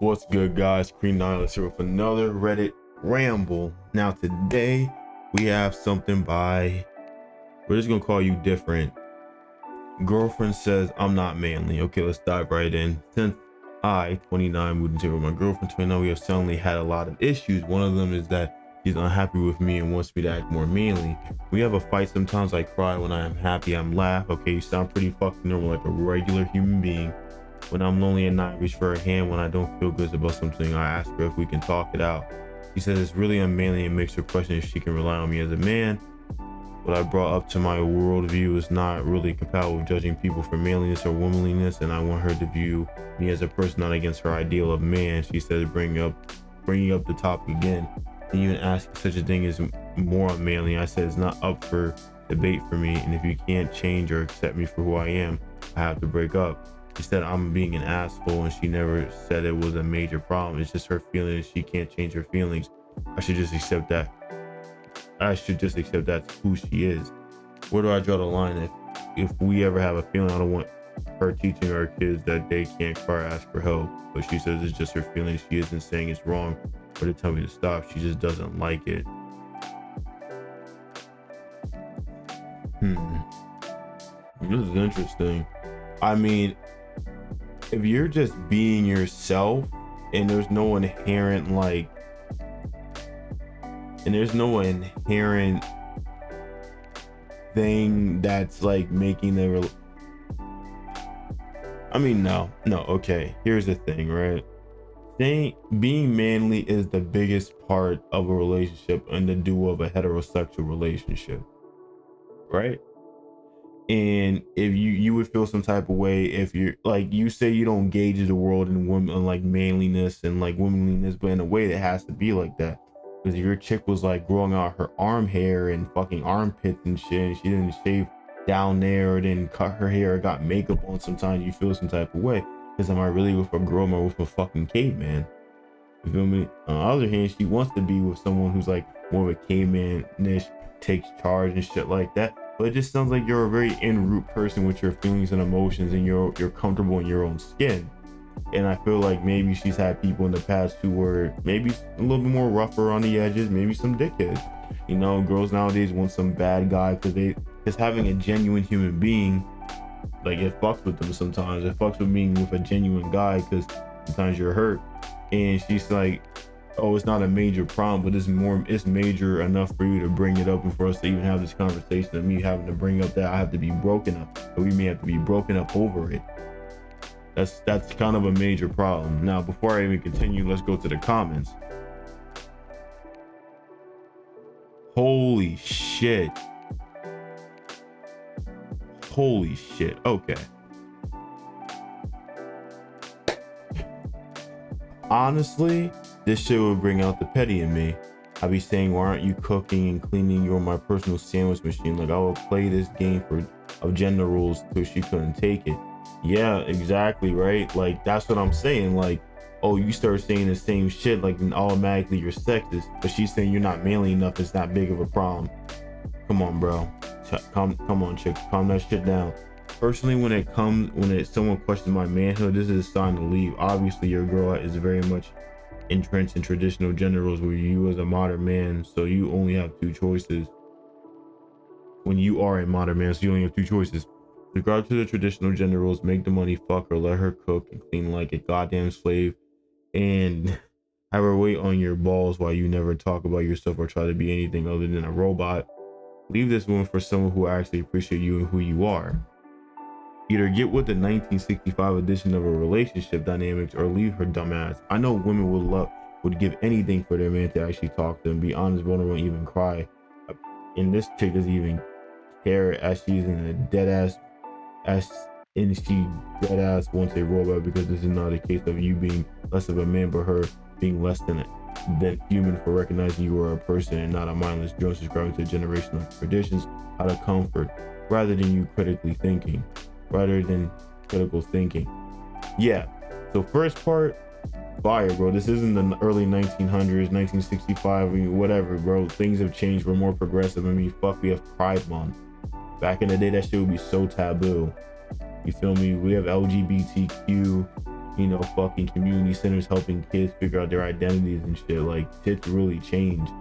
What's good, guys? Kree Nihlus here with another Reddit Ramble. Now today we have something by, we're just gonna call you different. Girlfriend says I'm not manly. Okay, let's dive right in. Since I, 29, moved into with my girlfriend, 29, we have suddenly had a lot of issues. One of them is that she's unhappy with me and wants me to act more manly. We have a fight sometimes. I cry when I am happy. I'm laugh. Okay, you sound pretty fucking normal, like a regular human being. When I'm lonely and not reach for her hand, when I don't feel good about something, I ask her if we can talk it out. She says it's really unmanly and makes her question if she can rely on me as a man. What I brought up to my worldview is not really compatible with judging people for manliness or womanliness, and I want her to view me as a person, not against her ideal of man. She says bringing up the topic again, and even asking such a thing is more unmanly. I said it's not up for debate for me, and if you can't change or accept me for who I am, I have to break up. She said I'm being an asshole, and she never said it was a major problem. It's just her feelings. She can't change her feelings. I should just accept that. That's who she is. Where do I draw the line? If we ever have a feeling, I don't want her teaching our kids that they can't cry or ask for help. But she says it's just her feelings. She isn't saying it's wrong or to tell me to stop. She just doesn't like it. This is interesting. I mean, if you're just being yourself and there's no inherent thing that's like making the okay, here's the thing, right? Being manly is the biggest part of a relationship and the duo of a heterosexual relationship, right? And if you would feel some type of way if you're like, you say you don't gauge the world in women like manliness and like womanliness, but in a way that has to be like that. Because if your chick was like growing out her arm hair and fucking armpits and shit, and she didn't shave down there or didn't cut her hair or got makeup on, sometimes you feel some type of way. Because am I really with a girl, am I with a fucking caveman? You feel me? On the other hand, she wants to be with someone who's like more of a caveman-ish, takes charge and shit like that. But it just sounds like you're a very in-root person with your feelings and emotions, and you're comfortable in your own skin. And I feel like maybe she's had people in the past who were maybe a little bit more rougher on the edges, maybe some dickheads. You know, girls nowadays want some bad guy because having a genuine human being, like, it fucks with them sometimes. It fucks with being with a genuine guy because sometimes you're hurt. And she's like, oh, it's not a major problem, but it's major enough for you to bring it up and for us to even have this conversation of me having to bring up that I have to be broken up, or we may have to be broken up over it. That's kind of a major problem. Now, before I even continue, let's go to the comments. Holy shit. Okay. Honestly, this shit would bring out the petty in me. I'd be saying, why aren't you cooking and cleaning? You're my personal sandwich machine. Like, I would play this game of gender rules till she couldn't take it. Yeah, exactly, right? Like, that's what I'm saying. Like, oh, you start saying the same shit, like, then automatically you're sexist. But she's saying you're not manly enough. It's not big of a problem. Come on, bro. Come on, chick. Calm that shit down. Personally, when someone questions my manhood, this is a sign to leave. Obviously, your girl is very much entrenched in traditional gender roles where you as a modern man, so you only have two choices. When you are a modern man, so you only have two choices. With regard to the traditional gender roles, make the money, fuck her, let her cook and clean like a goddamn slave, and have her wait on your balls while you never talk about yourself or try to be anything other than a robot. Leave this woman for someone who actually appreciates you and who you are. Either get with the 1965 edition of a relationship dynamics or leave her dumb ass. I know women would give anything for their man to actually talk to them, be honest, vulnerable, and even cry. And this chick doesn't even care, as she's in a dead ass wants a robot, because this is not a case of you being less of a man, but her being less than human for recognizing you are a person and not a mindless drone subscribing to generational traditions out of comfort rather than critical thinking. Yeah, so first part, fire, bro. This isn't the early 1900s, 1965, whatever, bro. Things have changed. We're more progressive. I mean, fuck, we have Pride Month. Back in the day, that shit would be so taboo. You feel me? We have LGBTQ, fucking community centers helping kids figure out their identities and shit. Like, shit's really changed.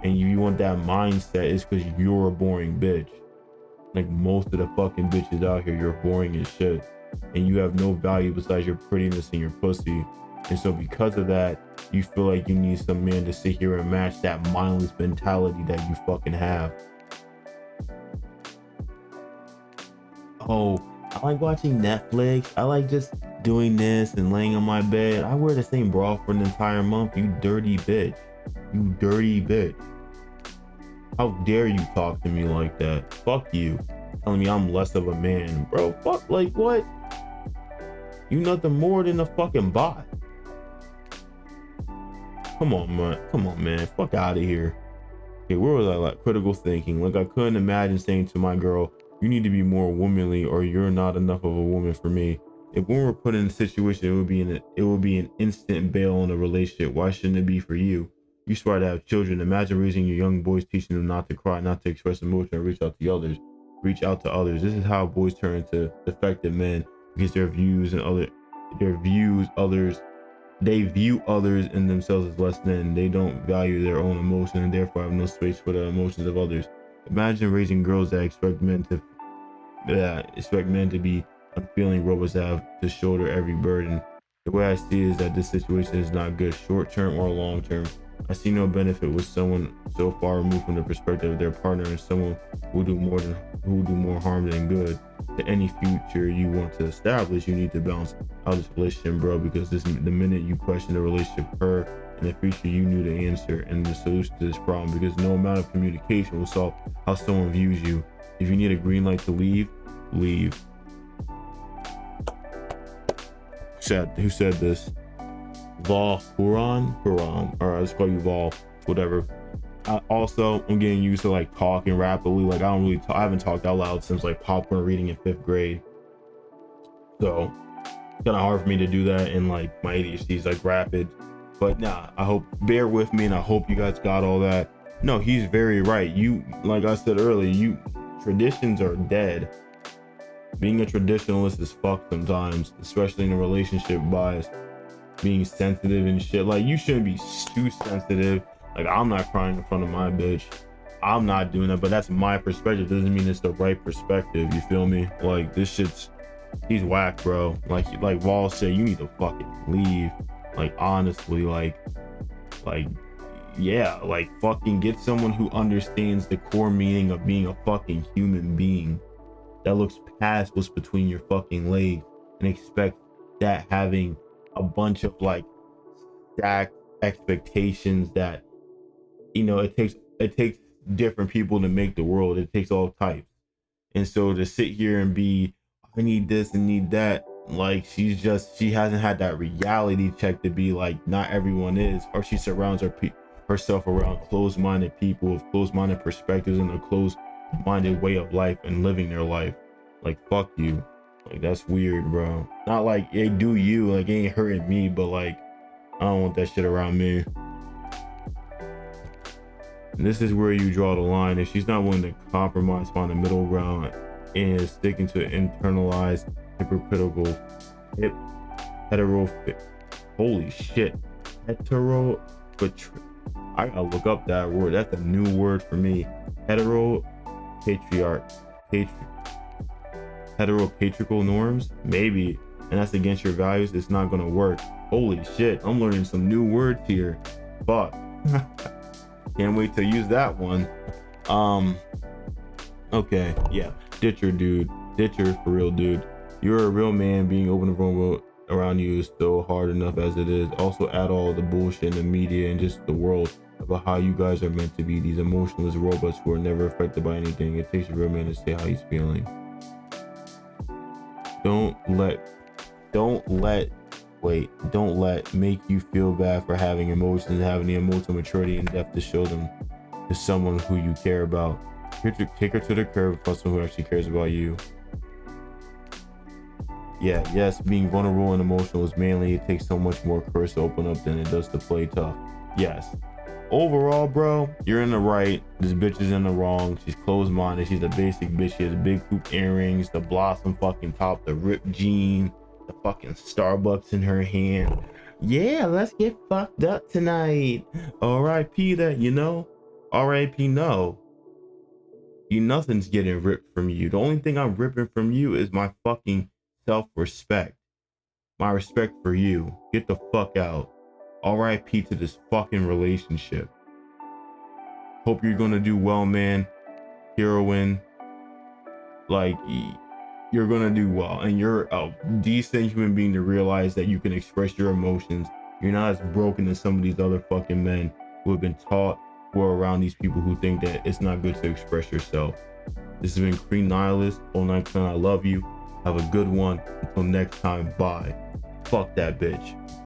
And you want that mindset, is because you're a boring bitch. Like, most of the fucking bitches out here, you're boring as shit. And you have no value besides your prettiness and your pussy. And so because of that, you feel like you need some man to sit here and match that mindless mentality that you fucking have. Oh, I like watching Netflix. I like just doing this and laying on my bed. I wear the same bra for an entire month. You dirty bitch. You dirty bitch. How dare you talk to me like that? Fuck you. Telling me I'm less of a man. Bro, fuck, like what? You nothing more than a fucking bot. Come on, man. Fuck out of here. Okay, where was I? Like, critical thinking. Like, I couldn't imagine saying to my girl, you need to be more womanly or you're not enough of a woman for me. If when we're put in a situation, it would be an instant bail on a relationship. Why shouldn't it be for you? You start to have children. Imagine raising your young boys, teaching them not to cry, not to express emotion, or reach out to others. This is how boys turn into defective men, because they view others and themselves as less than. They don't value their own emotions and therefore have no space for the emotions of others. Imagine raising girls that expect men to be unfeeling robots that have to shoulder every burden. The way I see it is that this situation is not good, short term or long term. I see no benefit with someone so far removed from the perspective of their partner, and someone who will do more harm than good. To any future you want to establish, you need to balance out this relationship, bro, because the minute you question the relationship with her, in the future you knew the answer and the solution to this problem, because no amount of communication will solve how someone views you. If you need a green light to leave. Who said this? Vol Huron. All right, let's call you Vol. Whatever. I'm getting used to like talking rapidly. Like, I haven't talked out loud since like popcorn reading in 5th grade. So it's kind of hard for me to do that, and like my ADHD is like rapid. But nah, bear with me, and I hope you guys got all that. No, he's very right. You, like I said earlier, traditions are dead. Being a traditionalist is fucked sometimes, especially in a relationship bias. Being sensitive and shit. Like, you shouldn't be too sensitive. Like, I'm not crying in front of my bitch. I'm not doing that, but that's my perspective. Doesn't mean it's the right perspective. You feel me? Like, he's whack, bro. Like Wall said, you need to fucking leave. Like, honestly, yeah, like fucking get someone who understands the core meaning of being a fucking human being, that looks past what's between your fucking legs, and expect that having a bunch of like stacked expectations that, it takes different people to make the world. It takes all types. And so to sit here and be, I need this and need that, like, she hasn't had that reality check to be like, not everyone is, or she surrounds herself around closed-minded people with closed-minded perspectives and a closed-minded way of life and living their life. Like, fuck you. Like, that's weird, bro. Not like, it do you, like, it ain't hurting me, but like, I don't want that shit around me. And this is where you draw the line. If she's not willing to compromise, find a middle ground, and is sticking to internalized holy shit, I gotta look up that word. That's a new word for me. Heteropatriarchal norms, maybe, and that's against your values. It's not gonna work. Holy shit, I'm learning some new words here. Fuck. Can't wait to use that one. Okay, yeah, ditcher for real, dude. You're a real man. Being open to vulnerable around you is still hard enough as it is. Also add all the bullshit in the media and just the world about how you guys are meant to be these emotionless robots who are never affected by anything. It takes a real man to say how he's feeling. Don't let make you feel bad for having emotions and having the emotional maturity and depth to show them to someone who you care about. Take her to the curb for someone who actually cares about you. Yeah, yes, being vulnerable and emotional is manly. It takes so much more courage to open up than it does to play tough. Yes. Overall, bro, you're in the right. This bitch is in the wrong. She's closed-minded. She's a basic bitch. She has big hoop earrings, the blossom fucking top, the ripped jean, the fucking Starbucks in her hand. Yeah, let's get fucked up tonight. R.I.P. that, you know? R.I.P. no. Nothing's getting ripped from you. The only thing I'm ripping from you is my fucking self-respect. My respect for you. Get the fuck out. R.I.P. to this fucking relationship. Hope you're gonna do well, man. Heroine. Like, you're gonna do well. And you're a decent human being to realize that you can express your emotions. You're not as broken as some of these other fucking men who have been taught, who are around these people who think that it's not good to express yourself. This has been Kree Nihlus. 09 I love you. Have a good one. Until next time, bye. Fuck that bitch.